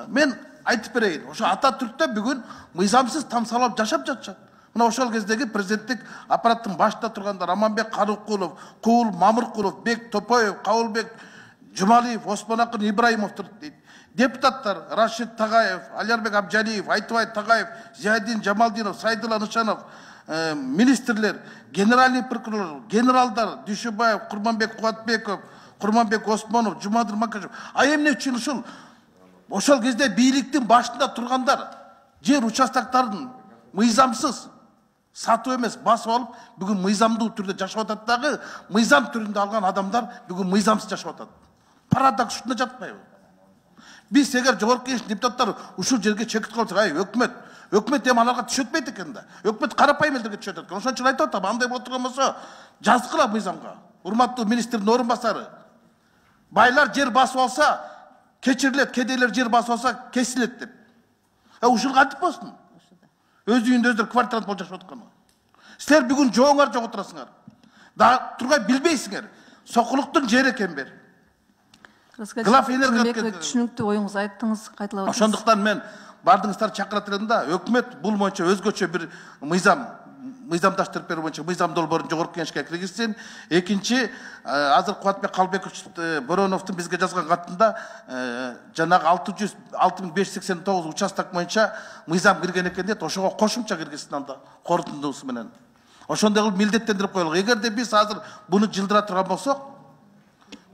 Мен айтып берейін, ошо Ататүрктө бүгүн мыйзамсыз тамсалап жашап жатышат. Мына ошол кездеги президенттик аппараттын башында турганда Раманбек Карыкулов, Куул Мамыркулов, Бек Топоев, Кабылбек Жумалиев, Осмонакын Ибраимовдур дейт. Депутаттар Рашид Тагаев, Алярбек Абжалиев, Айтыбай Тагаев, Зиядин Жамалдинов, Сайдулла Нышанов, министрлер, генеральный прокурор, генералдар Дүйшөбаев, Курманбек Кубатбеков, Курманбек Осмонов, Жумадыр Макашев. А эмне үчүн ошол кезде бийликтин башында тургандар жер участактарын мыйзамсыз сатып эмес басып алып, бүгүн мыйзамдуу түрдө жашап атат дагы, мыйзам түрүндө алган адамдар бүгүн мыйзамсыз жашап атат. Парадокс ушунда жатпайбы? Биз эгер жогорку кеңеш депутаттары ушул жерге чекит кылсак, өкмөт эми аларга түшөтпейт экен да. Өкмөт карапайым элдерге түшөтөт экен. Ошон үчүн айтып атам, андай болуп турган болсо, жазгыла мыйзамга. Урматтуу министрдин орун басары. Байлар жер басып алса, кечирилет, кедейлер жер басып алса, кесилет деп. Ушул кантип болсун? Өз үйүндө өздөр квартирант болуп жашап аткан. Силер бүгүн жооңар жок отурасыңар. Да тургай билбейсиңер. Сокулуктун жери экен бер. Түшүнүктүү оюңузду айттыңыз, кайталап атыңыз. Ошондуктан мен бардыңыздар чакырат элем да, өкмөт бул боюнча өзгөчө бир мыйзамдаштырып берүү боюнча мыйзам долбоорун жогорку кеңешке киргизсин. Экинчи, азыр Кубатбек Калбекович Бороновдун бизге жазган катында жанагы 6589 участок боюнча мыйзам кирген экен дейт. Ошого кошумча киргизсин анда корутундуусу менен. Ошондой кылып милдеттендирип коелук. Эгерде биз азыр буну жылдыра турган болсок,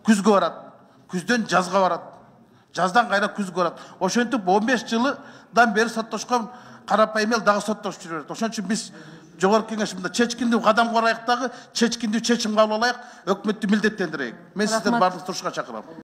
күзгө барат. Күздөн жазга барат. Жаздан кайра күзгө барат. Ошентип 15 жылдан бери соттошкон карапайым эл дагы соттошуп жүрөт. Ошон үчүн биз жогорку кеңеш мында чечкиндүү кадам кояйык дагы, чечкиндүү чечим кабыл алайык, өкмөттү милдеттендирейик. Мен сиздерди бардыгыңызды турушка чакырам.